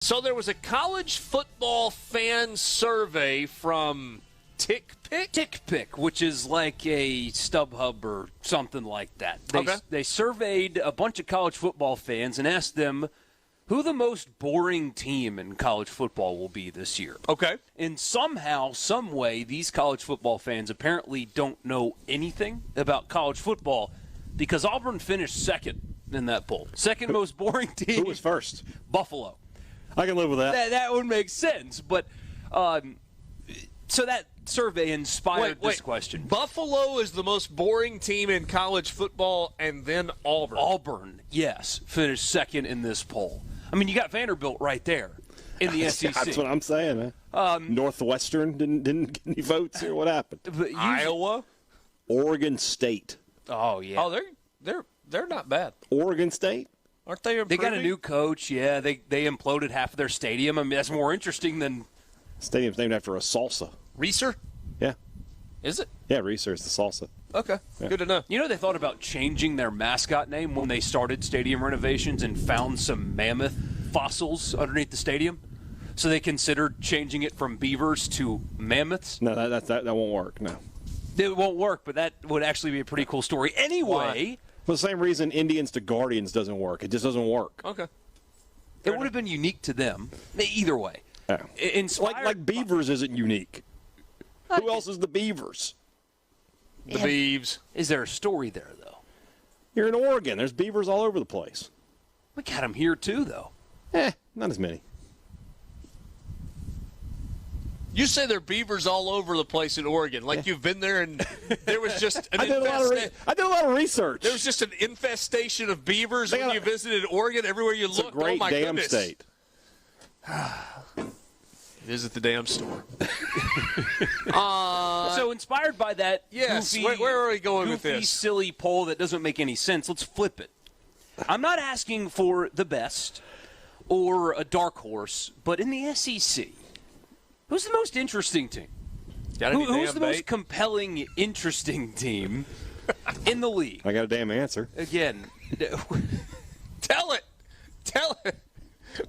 So there was a college football fan survey from TickPick, which is like a StubHub or something like that. Okay. They surveyed a bunch of college football fans and asked them who the most boring team in college football will be this year. Okay. And somehow, some way, these college football fans apparently don't know anything about college football because Auburn finished second in that poll. Second most boring team. Who was first? Buffalo. I can live with that. That would make sense. But so that survey inspired this question. Buffalo is the most boring team in college football, and then Auburn. Auburn, yes, finished second in this poll. I mean, you got Vanderbilt right there in the SEC. That's what I'm saying, man. Northwestern didn't get any votes here. What happened? Iowa, Oregon State. Oh yeah. Oh, they're not bad. Oregon State. Aren't they improving? They got a new coach. Yeah, they imploded half of their stadium. I mean, that's more interesting than Stadium's named after a salsa. Reeser? Yeah. Is it? Yeah, Reeser is the salsa. Okay. Yeah. Good to know. You know, they thought about changing their mascot name when they started stadium renovations and found some mammoth fossils underneath the stadium. So they considered changing it from beavers to mammoths. No, that won't work. No. It won't work, but that would actually be a pretty cool story. Anyway. For the same reason Indians to Guardians doesn't work. It just doesn't work. Okay. It would have been unique to them. Either way. Yeah. Like Beavers isn't unique. Who else is the Beavers? The Beavs. Is there a story there, though? You're in Oregon. There's beavers all over the place. We got them here, too, though. Not as many. You say there are beavers all over the place in Oregon. Like you've been there and there was just an I did a lot of research. There was just an infestation of beavers when you visited Oregon. Everywhere you looked, it's a great damn goodness. state. Visit the damn store. So inspired by that yes, goofy, where are we going with goofy, this? silly poll that doesn't make any sense, let's flip it. I'm not asking for the best or a dark horse, but in the SEC, who's the most interesting team? Who's the most compelling, interesting team in the league? I got a damn answer. Again. Tell it.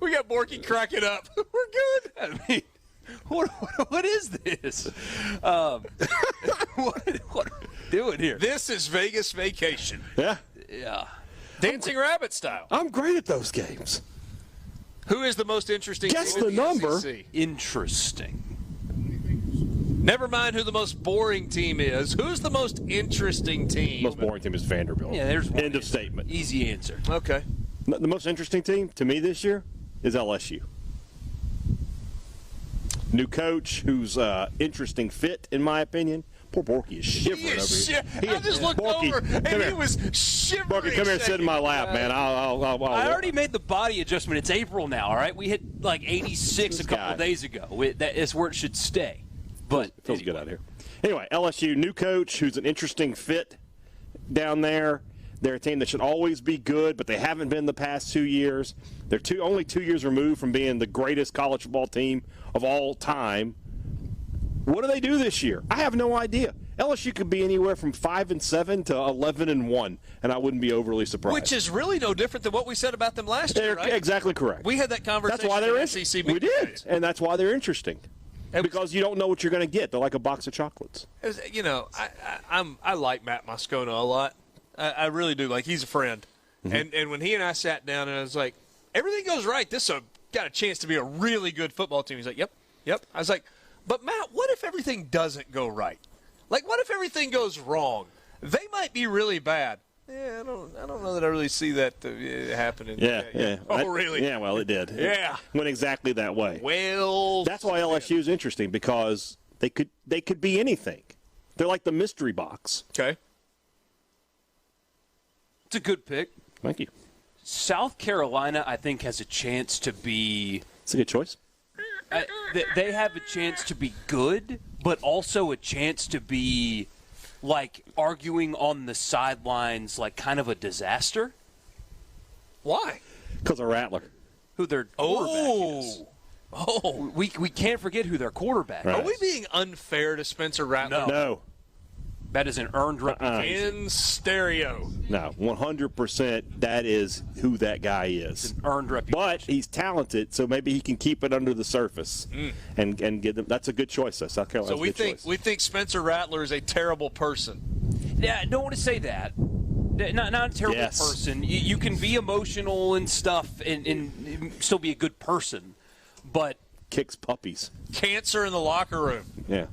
We got Borky cracking up. We're good. I mean, what is this? What are we doing here? This is Vegas Vacation. Yeah. Dancing Rabbit style. I'm great at those games. Who is the most interesting Guess team the in number. SEC? Interesting. Never mind who the most boring team is. Who's the most interesting team? The most boring team is Vanderbilt. Yeah, there's one End of answer. statement. Easy answer. Okay. The most interesting team to me this year is LSU. New coach who's interesting fit, in my opinion. Poor Borky is shivering over here. I just looked over, and he was shivering. Borky, come here and sit in my lap, man. I'll I already made the body adjustment. It's April now, all right? We hit like 86 a couple of days ago. That is where it should stay. But it feels good out here. Anyway, LSU, new coach who's an interesting fit down there. They're a team that should always be good, but they haven't been the past 2 years. They're only 2 years removed from being the greatest college football team of all time. What do they do this year? I have no idea. LSU could be anywhere from 5-7 to 11-1, and I wouldn't be overly surprised. Which is really no different than what we said about them last year, right? Exactly correct. We had that conversation. That's why they're interesting. We did, and that's why they're interesting. Because you don't know what you're going to get. They're like a box of chocolates. I like Matt Moscona a lot. I really do. Like, he's a friend. Mm-hmm. And when he and I sat down, and I was like, everything goes right. This has got a chance to be a really good football team. He's like, yep. I was like, but Matt, what if everything doesn't go right? Like, what if everything goes wrong? They might be really bad. Yeah, I don't know that I really see that happening. Yeah. Oh, really? Yeah, well, it did. Yeah. It went exactly that way. Well, that's why LSU is interesting, because they could be anything. They're like the mystery box. Okay. It's a good pick. Thank you. South Carolina, I think, has a chance to be... It's a good choice. They have a chance to be good, but also a chance to be, like, arguing on the sidelines like kind of a disaster. Why? Because of Rattler. Who their quarterback is. We can't forget who their quarterback is. Are we being unfair to Spencer Rattler? No. That is an earned reputation. In stereo. No, 100%. That is who that guy is. Earned reputation. But he's talented, so maybe he can keep it under the surface and get them. That's a good choice, though. South Carolina's So a good choice. we think Spencer Rattler is a terrible person. Yeah, I don't want to say that. Not a terrible person. You can be emotional and stuff and still be a good person, but Kicks puppies. Cancer in the locker room. Yeah.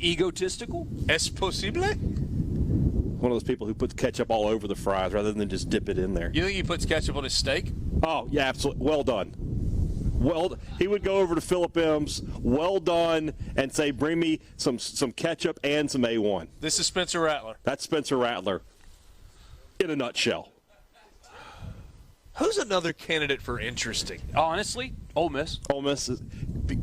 egotistical? Es posible? One of those people who puts ketchup all over the fries rather than just dip it in there. You think he puts ketchup on his steak? Oh, yeah, absolutely. Well done. He would go over to Philip M's, well done, and say, bring me some ketchup and some A1. This is Spencer Rattler. That's Spencer Rattler in a nutshell. Who's another candidate for interesting? Honestly, Ole Miss. Ole Miss,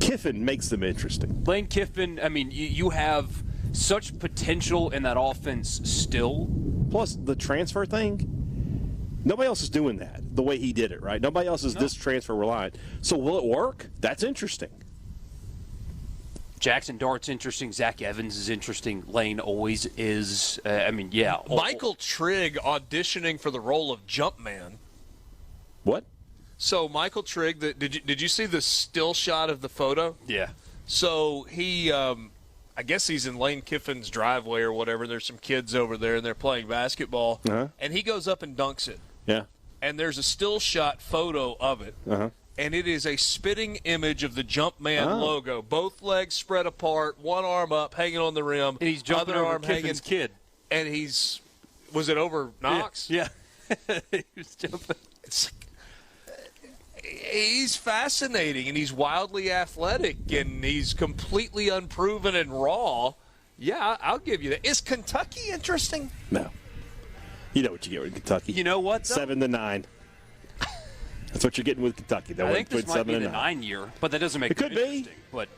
Kiffin makes them interesting. Lane Kiffin, I mean, you have such potential in that offense still. Plus, the transfer thing, nobody else is doing that the way he did it, right? Nobody else is this transfer reliant. So will it work? That's interesting. Jackson Dart's interesting. Zach Evans is interesting. Lane always is. Yeah. Michael Trigg auditioning for the role of Jumpman. What? So Michael Trigg, did you see the still shot of the photo? Yeah. So he, I guess he's in Lane Kiffin's driveway or whatever. There's some kids over there, and they're playing basketball. Uh-huh. And he goes up and dunks it. Yeah. And there's a still shot photo of it. Uh-huh. And it is a spitting image of the Jumpman logo. Both legs spread apart, one arm up, hanging on the rim. And he's jumping other over arm Kiffin's kid. And was it over Knox? Yeah. He was jumping. He's fascinating, and he's wildly athletic, and he's completely unproven and raw. Yeah, I'll give you that. Is Kentucky interesting? No. You know what you get with Kentucky. You know what, though? 7-9. That's what you're getting with Kentucky. I think this might be the 9 year, but that doesn't make it interesting. But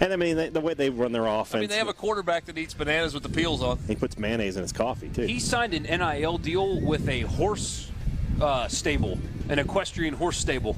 and I mean, the way they run their offense. I mean, they have a quarterback that eats bananas with the peels on. He puts mayonnaise in his coffee too. He signed an NIL deal with a horse stable, an equestrian horse stable.